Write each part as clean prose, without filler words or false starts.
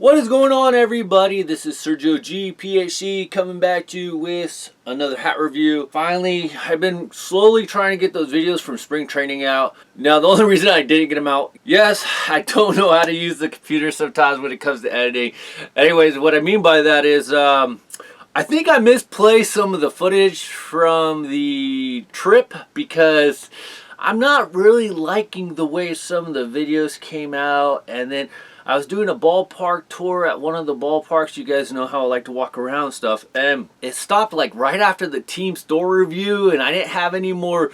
What is going on, everybody? This is Sergio G, PhD, coming back to you with another hat review. Finally, I've been slowly trying to get those videos from spring training out. Now, the only reason I didn't get them out, yes, I don't know how to use the computer sometimes when it comes to editing. Anyways, what I mean by that is, I think I misplaced some of the footage from the trip because I'm not really liking the way some of the videos came out. And then I was doing a ballpark tour at one of the ballparks. You guys know how I like to walk around and stuff. And it stopped like right after the team store review and I didn't have any more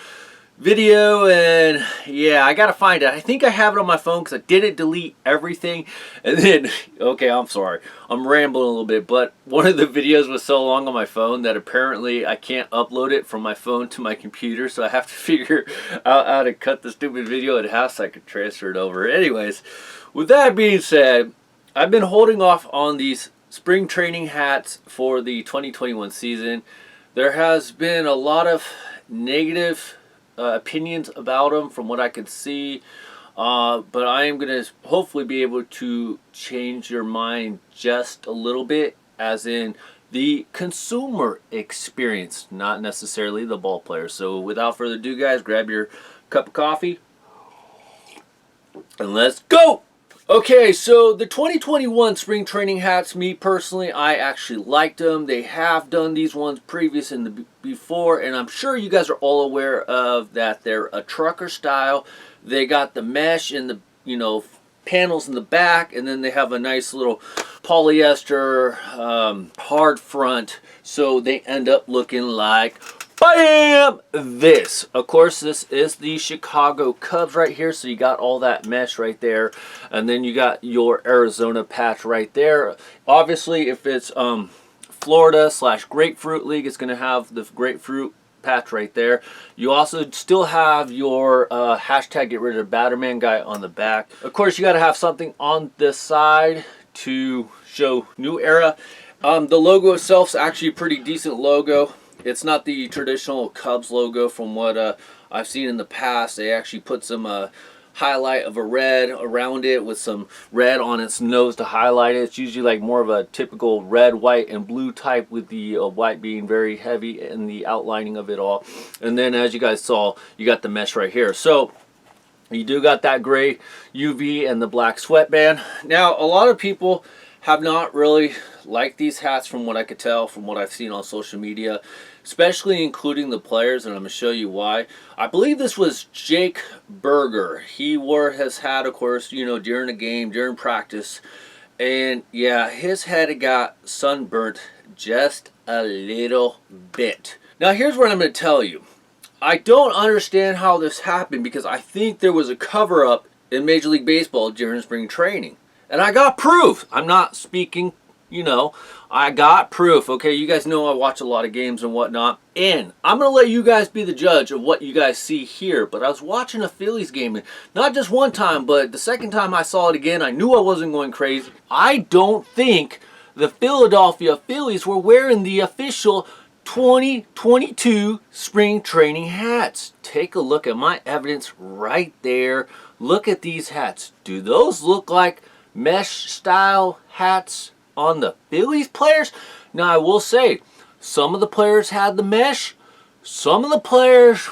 video. And yeah, I gotta find it. I think I have it on my phone because I didn't delete everything. And then, okay, I'm sorry. I'm rambling a little bit. But one of the videos was so long on my phone that apparently I can't upload it from my phone to my computer. So I have to figure out how to cut the stupid video in half so I can transfer it over. Anyways. With that being said, I've been holding off on these spring training hats for the 2021 season. There has been a lot of negative opinions about them from what I could see. But I am going to hopefully be able to change your mind just a little bit, as in the consumer experience, not necessarily the ball player. So without further ado, guys, grab your cup of coffee and let's go! Okay, so the 2021 spring training hats, me personally, I actually liked them. They have done these ones previous in the before, and I'm sure you guys are all aware of that. They're a trucker style. They got the mesh and the, panels in the back, and then they have a nice little polyester hard front, so they end up looking like bam! This. Of course, this is the Chicago Cubs right here, so you got all that mesh right there. And then you got your Arizona patch right there. Obviously, if it's Florida/Grapefruit League, it's going to have the grapefruit patch right there. You also still have your hashtag get rid of the Batterman guy on the back. Of course, you got to have something on this side to show new era. The logo itself is actually a pretty decent logo. It's not the traditional Cubs logo from what I've seen in the past. They actually put some highlight of a red around it with some red on its nose to highlight it. It's usually like more of a typical red, white, and blue type, with the white being very heavy in the outlining of it all. And then, as you guys saw, you got the mesh right here. So you do got that gray UV and the black sweatband. Now, a lot of people have not really liked these hats from what I could tell, from what I've seen on social media, especially including the players, and I'm going to show you why. I believe this was Jake Berger. He wore his hat, of course, during the game, during practice, and yeah, his head got sunburnt just a little bit. Now, here's what I'm going to tell you. I don't understand how this happened, because I think there was a cover-up in Major League Baseball during spring training. And I got proof. I'm not speaking, I got proof. Okay, you guys know I watch a lot of games and whatnot. And I'm going to let you guys be the judge of what you guys see here. But I was watching a Phillies game, and not just one time, but the second time I saw it again, I knew I wasn't going crazy. I don't think the Philadelphia Phillies were wearing the official 2022 spring training hats. Take a look at my evidence right there. Look at these hats. Do those look like mesh style hats on the Phillies players? Now, I will say, some of the players had the mesh. Some of the players,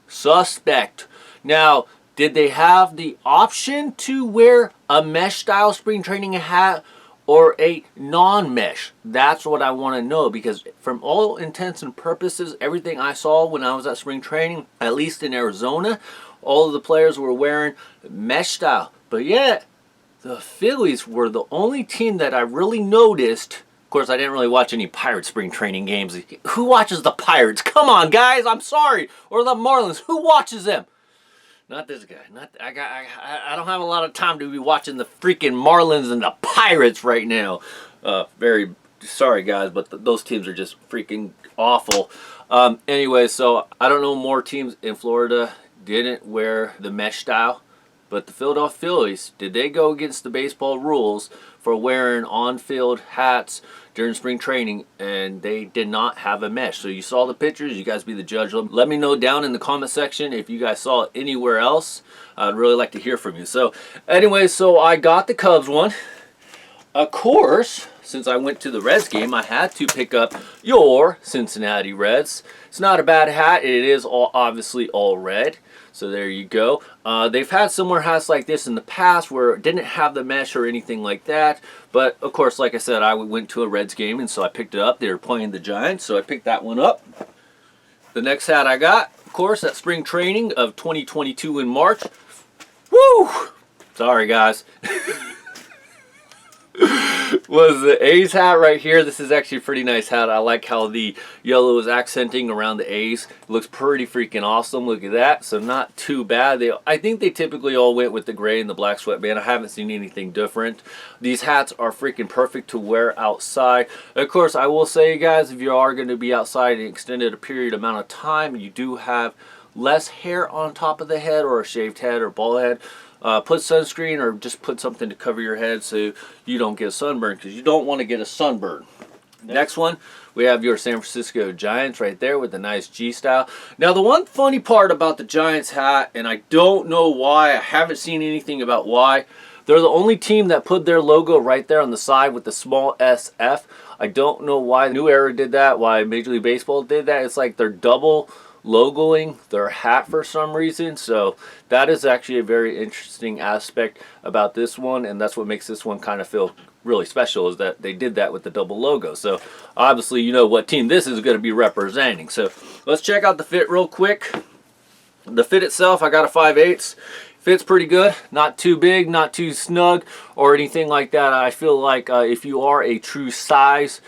suspect. Now, did they have the option to wear a mesh style spring training hat or a non-mesh? That's what I want to know, because from all intents and purposes, everything I saw when I was at spring training, at least in Arizona, all of the players were wearing mesh style. But yet, the Phillies were the only team that I really noticed. Of course, I didn't really watch any Pirates spring training games. Who watches the Pirates? Come on, guys, I'm sorry. Or the Marlins. Who watches them? Not this guy. I don't have a lot of time to be watching the freaking Marlins and the Pirates right now. Very sorry, guys, but those teams are just freaking awful. Anyway, so I don't know, more teams in Florida didn't wear the mesh style. But the Philadelphia Phillies, did they go against the baseball rules for wearing on-field hats during spring training? And they did not have a mesh. So you saw the pictures. You guys be the judge. Let me know down in the comment section if you guys saw it anywhere else. I'd really like to hear from you. So anyway, so I got the Cubs one. Of course, since I went to the Reds game, I had to pick up your Cincinnati Reds. It's not a bad hat. It is obviously all red. So there you go. They've had similar hats like this in the past where it didn't have the mesh or anything like that. But of course, like I said, I went to a Reds game and so I picked it up. They were playing the Giants, so I picked that one up. The next hat I got, of course, at spring training of 2022 in March. Woo! Sorry, guys. Was the A's hat right here. This is actually a pretty nice hat. I like how the yellow is accenting around the A's. It looks pretty freaking awesome. Look at that. So not too bad. I think they typically all went with the gray and the black sweatband. I haven't seen anything different. These hats are freaking perfect to wear outside. Of course, I will say, guys, if you are going to be outside an extended period amount of time, you do have less hair on top of the head or a shaved head or bald head. Put sunscreen or just put something to cover your head so you don't get a sunburn, because you don't want to get a sunburn. Next one, we have your San Francisco Giants right there with the nice G style. Now the one funny part about the Giants hat, and I don't know why, I haven't seen anything about why, they're the only team that put their logo right there on the side with the small SF. I don't know why New Era did that, why Major League Baseball did that. It's like they're double logoing their hat for some reason. So that is actually a very interesting aspect about this one, and that's what makes this one kind of feel really special, is that they did that with the double logo. So obviously you know what team this is going to be representing. So let's check out the fit real quick. The fit itself, I got a 5/8. Fits pretty good, not too big, not too snug or anything like that. I feel like if you are a true size,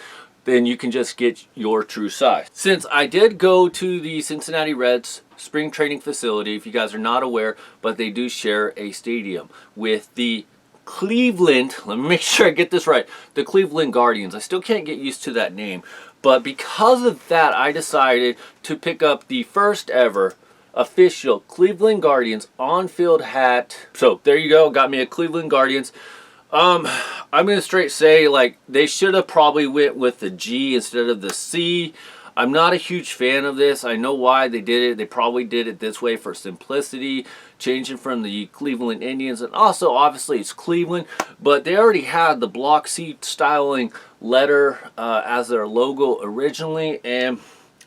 then you can just get your true size. Since I did go to the Cincinnati Reds spring training facility, if you guys are not aware, but they do share a stadium with the Cleveland, let me make sure I get this right, the Cleveland Guardians. I still can't get used to that name, but because of that, I decided to pick up the first ever official Cleveland Guardians on-field hat. So there you go, got me a Cleveland Guardians. I'm gonna straight say, like, they should have probably went with the G instead of the C. I'm not a huge fan of this. I know why they did it. They probably did it this way for simplicity, changing from the Cleveland Indians, and also obviously it's Cleveland, but they already had the block C styling letter as their logo originally, and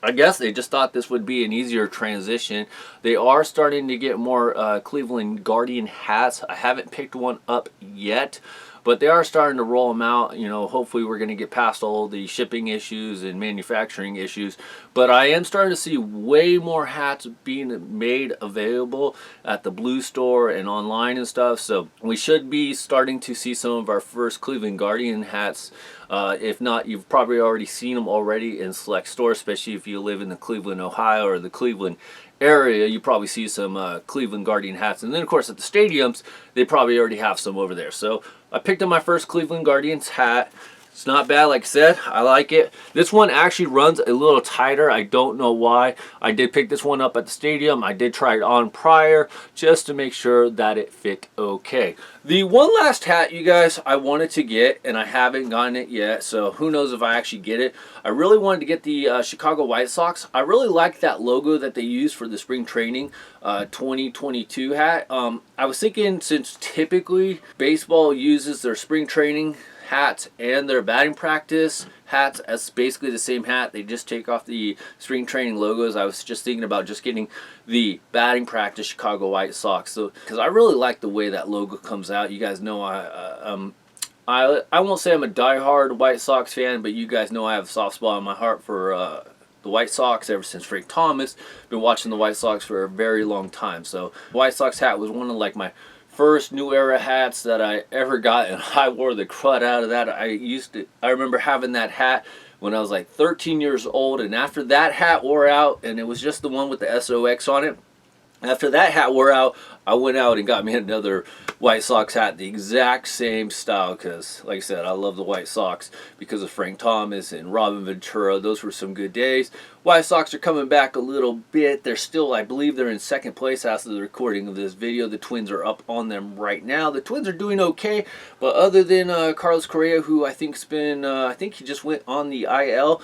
I guess they just thought this would be an easier transition. They are starting to get more Cleveland Guardian hats. I haven't picked one up yet, but they are starting to roll them out. You know, hopefully we're going to get past all the shipping issues and manufacturing issues. But I am starting to see way more hats being made available at the Blue Store and online and stuff. So we should be starting to see some of our first Cleveland Guardian hats. If not, you've probably already seen them already in select stores, especially if you live in the Cleveland, Ohio, or the Cleveland area. You probably see some Cleveland Guardian hats. And then, of course, at the stadiums, they probably already have some over there. So I picked up my first Cleveland Guardians hat. It's not bad, like I said. I like it. This one actually runs a little tighter. I don't know why. I did pick this one up at the stadium. I did try it on prior just to make sure that it fit okay. The one last hat, you guys, I wanted to get, and I haven't gotten it yet, so who knows if I actually get it. I really wanted to get the Chicago White Sox. I really like that logo that they use for the spring training 2022 hat. I was thinking, since typically baseball uses their spring training hats and their batting practice hats as basically the same hat, they just take off the spring training logos. I was just thinking about just getting the batting practice Chicago White Sox, so because I really like the way that logo comes out. You guys know I won't say I'm a diehard White Sox fan, but you guys know I have a soft spot in my heart for the White Sox ever since Frank Thomas. Been watching the White Sox for a very long time, so the White Sox hat was one of like my first New Era hats that I ever got, and I wore the crud out of that. I remember having that hat when I was like 13 years old, and after that hat wore out, and it was just the one with the SOX on it. After that hat wore out, I went out and got me another White Sox hat, the exact same style, because, like I said, I love the White Sox because of Frank Thomas and Robin Ventura. Those were some good days. White Sox are coming back a little bit. They're still, I believe they're in second place as of the recording of this video. The Twins are up on them right now. The Twins are doing okay, but other than Carlos Correa, who I think's been, I think he just went on the IL,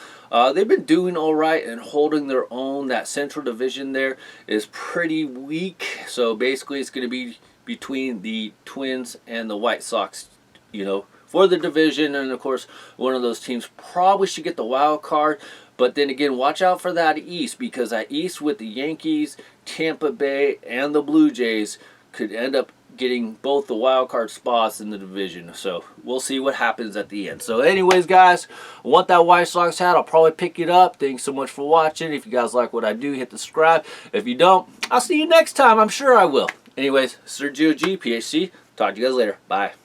they've been doing all right and holding their own. That Central Division there is pretty weak, so basically it's going to be between the Twins and the White Sox, you know, for the division. And of course, one of those teams probably should get the wild card. But then again, watch out for that East, because that East with the Yankees, Tampa Bay, and the Blue Jays could end up getting both the wild card spots in the division. So we'll see what happens at the end. So anyways, guys, I want that White Sox hat. I'll probably pick it up. Thanks so much for watching. If you guys like what I do, hit the subscribe. If you don't, I'll see you next time. I'm sure I will. Anyways, Sergio G, PHC. Talk to you guys later. Bye.